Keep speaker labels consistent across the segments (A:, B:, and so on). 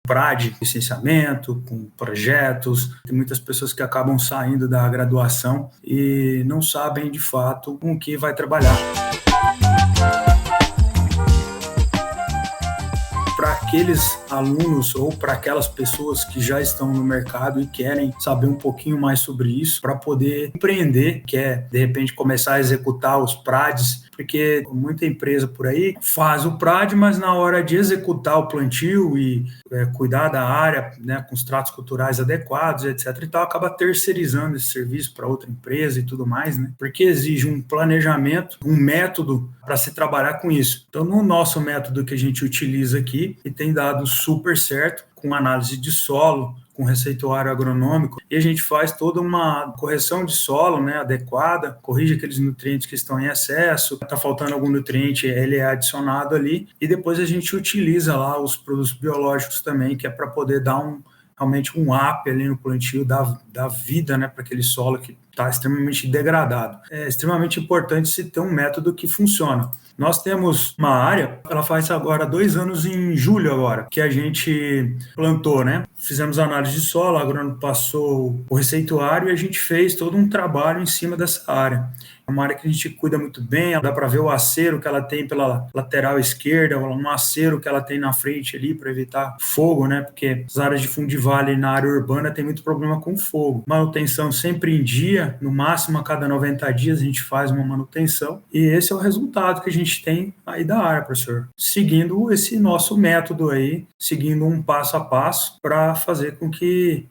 A: PRAD, licenciamento, com projetos. Tem muitas pessoas que acabam saindo da graduação e não sabem de fato com o que vai trabalhar. Para aqueles alunos ou para aquelas pessoas que já estão no mercado e querem saber um pouquinho mais sobre isso, para poder empreender, quer de repente começar a executar os PRADs, porque muita empresa por aí faz o PRAD, mas na hora de executar o plantio e cuidar da área, né, com os tratos culturais adequados, etc. e tal, acaba terceirizando esse serviço para outra empresa e tudo mais, né? Porque exige um planejamento, um método para se trabalhar com isso. Então, no nosso método que a gente utiliza aqui, e tem dado super certo, com análise de solo, com receituário agronômico, e a gente faz toda uma correção de solo, né, adequada, corrige aqueles nutrientes que estão em excesso, está faltando algum nutriente, ele é adicionado ali, e depois a gente utiliza lá os produtos biológicos também, que é para poder dar realmente um up ali no plantio, da vida, né, para aquele solo que está extremamente degradado. É extremamente importante se ter um método que funciona. Nós temos uma área, ela faz agora 2 anos em julho agora, que a gente plantou, né? Fizemos análise de solo, o agrônomo passou o receituário e a gente fez todo um trabalho em cima dessa área. É uma área que a gente cuida muito bem, dá para ver o acero que ela tem pela lateral esquerda, um acero que ela tem na frente ali para evitar fogo, né? Porque as áreas de fundo de vale na área urbana tem muito problema com fogo. Manutenção sempre em dia, no máximo a cada 90 dias a gente faz uma manutenção e esse é o resultado que a gente tem aí da área, professor. Seguindo esse nosso método aí, seguindo um passo a passo para fazer com que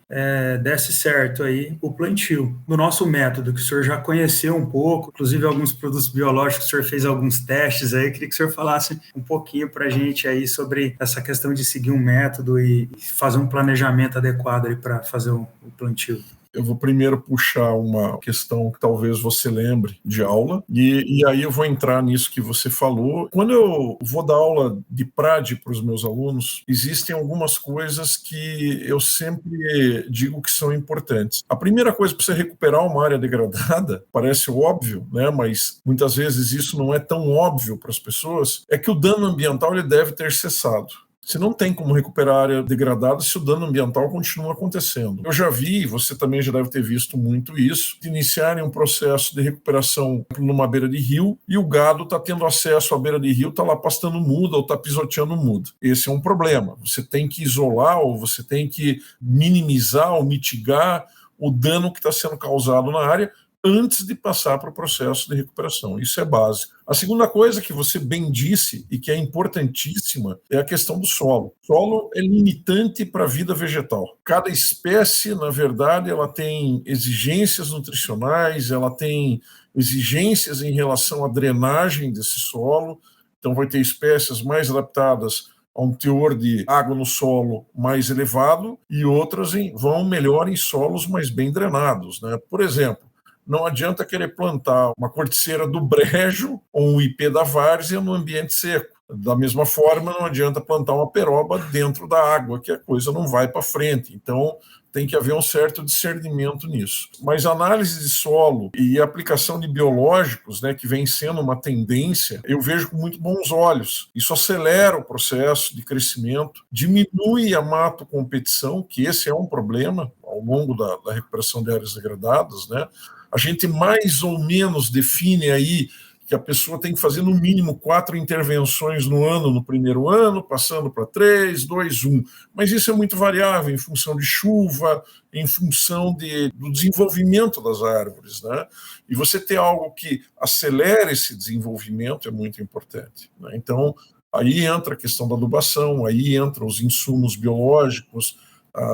A: desse certo aí o plantio. Do nosso método, que o senhor já conheceu um pouco, inclusive alguns produtos biológicos, o senhor fez alguns testes aí, queria que o senhor falasse um pouquinho para a gente aí sobre essa questão de seguir um método e fazer um planejamento adequado aí para fazer o plantio.
B: Eu vou primeiro puxar uma questão que talvez você lembre de aula, e aí eu vou entrar nisso que você falou. Quando eu vou dar aula de PRAD para os meus alunos, existem algumas coisas que eu sempre digo que são importantes. A primeira coisa, para você recuperar uma área degradada, parece óbvio, né? Mas muitas vezes isso não é tão óbvio para as pessoas, é que o dano ambiental ele deve ter cessado. Você não tem como recuperar a área degradada se o dano ambiental continua acontecendo. Eu já vi, você também já deve ter visto muito isso, de iniciarem um processo de recuperação numa beira de rio e o gado está tendo acesso à beira de rio, está lá pastando muda ou está pisoteando muda. Esse é um problema. Você tem que isolar ou você tem que minimizar ou mitigar o dano que está sendo causado na área antes de passar para o processo de recuperação. Isso é básico. A segunda coisa que você bem disse e que é importantíssima é a questão do solo. O solo é limitante para a vida vegetal. Cada espécie, na verdade, ela tem exigências nutricionais, ela tem exigências em relação à drenagem desse solo. Então vai ter espécies mais adaptadas a um teor de água no solo mais elevado e outras vão melhor em solos mais bem drenados, né? Por exemplo, não adianta querer plantar uma corticeira do brejo ou um ipê da várzea no ambiente seco. Da mesma forma, não adianta plantar uma peroba dentro da água, que a coisa não vai para frente. Então, tem que haver um certo discernimento nisso. Mas análise de solo e aplicação de biológicos, né, que vem sendo uma tendência, eu vejo com muito bons olhos. Isso acelera o processo de crescimento, diminui a mato-competição, que esse é um problema ao longo da recuperação de áreas degradadas, né? A gente mais ou menos define aí que a pessoa tem que fazer no mínimo 4 intervenções no ano, no primeiro ano, passando para 3, 2, 1. Mas isso é muito variável em função de chuva, em função do desenvolvimento das árvores, né? E você ter algo que acelere esse desenvolvimento é muito importante, né? Então, aí entra a questão da adubação, aí entram os insumos biológicos,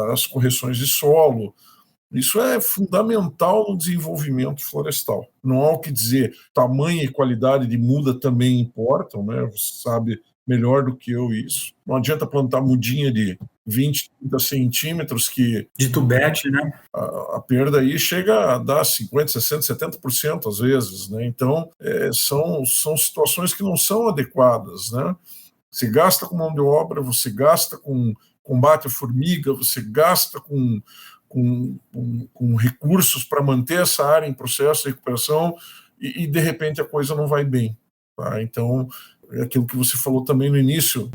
B: as correções de solo. Isso é fundamental no desenvolvimento florestal. Não há o que dizer, tamanho e qualidade de muda também importam, né? Você sabe melhor do que eu isso. Não adianta plantar mudinha de 20, 30 centímetros que...
A: De tubete, né?
B: A perda aí chega a dar 50%, 60%, 70% às vezes, né? Então, são situações que não são adequadas, né? Você gasta com mão de obra, você gasta com combate à formiga, você gasta com recursos para manter essa área em processo de recuperação e de repente a coisa não vai bem. Tá? Então, aquilo que você falou também no início,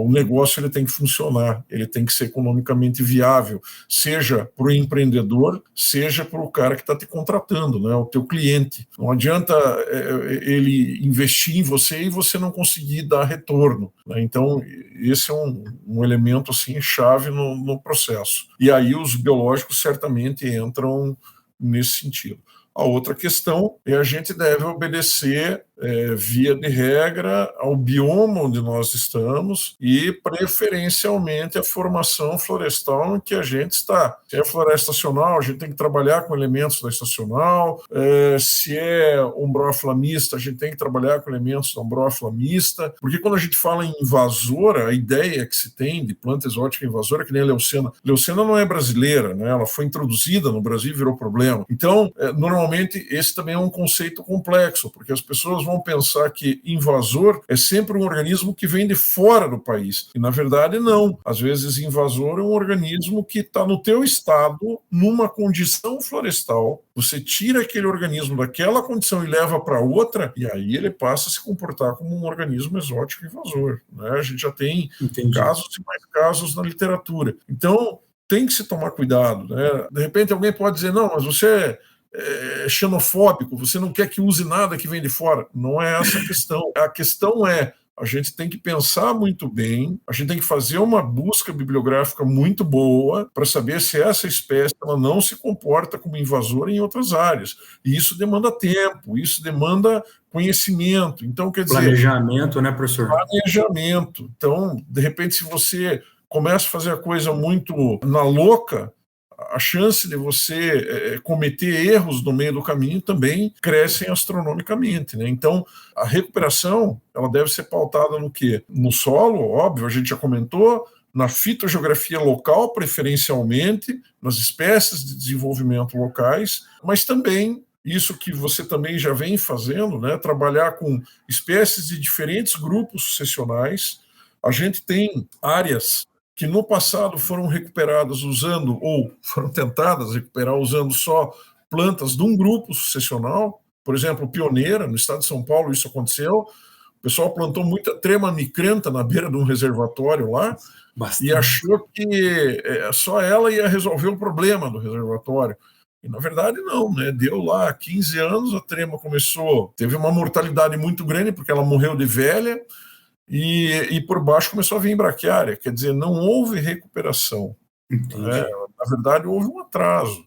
B: o negócio ele tem que funcionar, ele tem que ser economicamente viável, seja para o empreendedor, seja para o cara que está te contratando, né, o teu cliente. Não adianta ele investir em você e você não conseguir dar retorno, né? Então, esse é um elemento assim, chave no processo. E aí os biológicos certamente entram nesse sentido. A outra questão é a gente deve obedecer, via de regra, ao bioma onde nós estamos e, preferencialmente, a formação florestal em que a gente está. Se é floresta estacional, a gente tem que trabalhar com elementos da estacional. Se é umbrófila mista, a gente tem que trabalhar com elementos da umbrófila mista. Porque quando a gente fala em invasora, a ideia que se tem de planta exótica invasora, que nem a leucena. Leucena não é brasileira, né? Ela foi introduzida no Brasil e virou problema. Então, normalmente, esse também é um conceito complexo, porque as pessoas vão pensar que invasor é sempre um organismo que vem de fora do país. E, na verdade, não. Às vezes, invasor é um organismo que está no teu estado, numa condição florestal. Você tira aquele organismo daquela condição e leva para outra, e aí ele passa a se comportar como um organismo exótico invasor, né? A gente já tem casos e mais casos na literatura. Então, tem que se tomar cuidado, né? De repente, alguém pode dizer, não, mas você é xenofóbico, você não quer que use nada que vem de fora. Não é essa a questão. A questão é, a gente tem que pensar muito bem, a gente tem que fazer uma busca bibliográfica muito boa para saber se essa espécie ela não se comporta como invasora em outras áreas. E isso demanda tempo, isso demanda conhecimento. Então, quer dizer...
A: Planejamento, né, professor?
B: Planejamento. Então, de repente, se você começa a fazer a coisa muito na louca, a chance de você cometer erros no meio do caminho também crescem astronomicamente, né? Então, a recuperação ela deve ser pautada no quê? No solo, óbvio, a gente já comentou, na fitogeografia local, preferencialmente, nas espécies de desenvolvimento locais, mas também isso que você também já vem fazendo, né? Trabalhar com espécies de diferentes grupos sucessionais. A gente tem áreas que no passado foram recuperadas usando, ou foram tentadas recuperar usando só plantas de um grupo sucessional. Por exemplo, Pioneira, no estado de São Paulo, isso aconteceu. O pessoal plantou muita trema micranta na beira de um reservatório lá. Bastante. E achou que só ela ia resolver o problema do reservatório. E, na verdade, não, né? Deu lá 15 anos, a trema começou, teve uma mortalidade muito grande, porque ela morreu de velha, e por baixo começou a vir braquiária, quer dizer, não houve recuperação. Né? Na verdade, houve um atraso.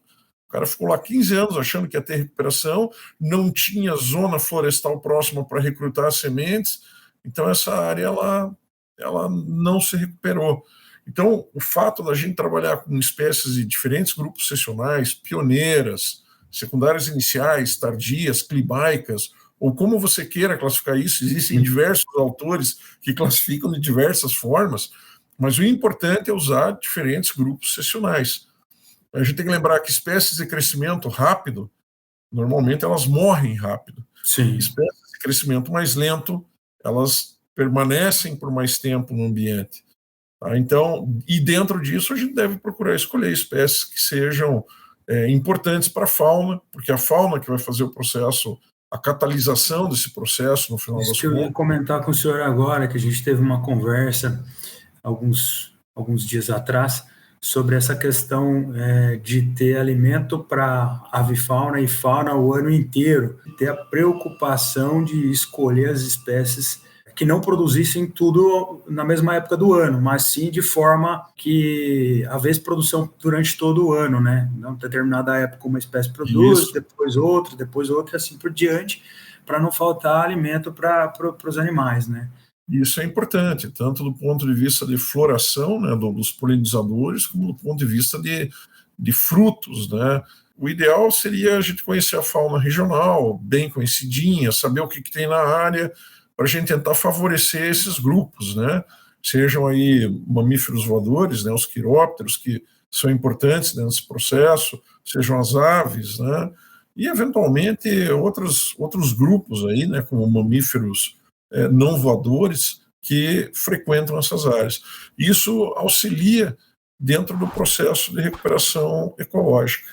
B: O cara ficou lá 15 anos achando que ia ter recuperação, não tinha zona florestal próxima para recrutar sementes, então essa área ela não se recuperou. Então, o fato da gente trabalhar com espécies de diferentes grupos sucessionais, pioneiras, secundárias iniciais, tardias, climaicas, ou como você queira classificar isso, existem diversos autores que classificam de diversas formas, mas o importante é usar diferentes grupos sucessionais. A gente tem que lembrar que espécies de crescimento rápido, normalmente elas morrem rápido.
A: Sim.
B: Espécies de crescimento mais lento, elas permanecem por mais tempo no ambiente. Tá? Então, e dentro disso a gente deve procurar escolher espécies que sejam importantes para a fauna, porque a fauna que vai fazer o processo, a catalisação desse processo no final das contas.
A: Isso que eu ia comentar com o senhor agora, que a gente teve uma conversa alguns dias atrás sobre essa questão de ter alimento para avifauna e fauna o ano inteiro, ter a preocupação de escolher as espécies que não produzissem tudo na mesma época do ano, mas sim de forma que havesse produção durante todo o ano, né? Não determinada época uma espécie produz, isso. depois outra, assim por diante, para não faltar alimento para os animais, né?
B: Isso é importante, tanto do ponto de vista de floração, né, dos polinizadores, como do ponto de vista de frutos, né? O ideal seria a gente conhecer a fauna regional, bem conhecidinha, saber o que tem na área, para a gente tentar favorecer esses grupos, né? Sejam aí mamíferos voadores, né, os quirópteros, que são importantes nesse processo, sejam as aves, né? E, eventualmente, outros grupos aí, né, como mamíferos não voadores, que frequentam essas áreas. Isso auxilia dentro do processo de recuperação ecológica.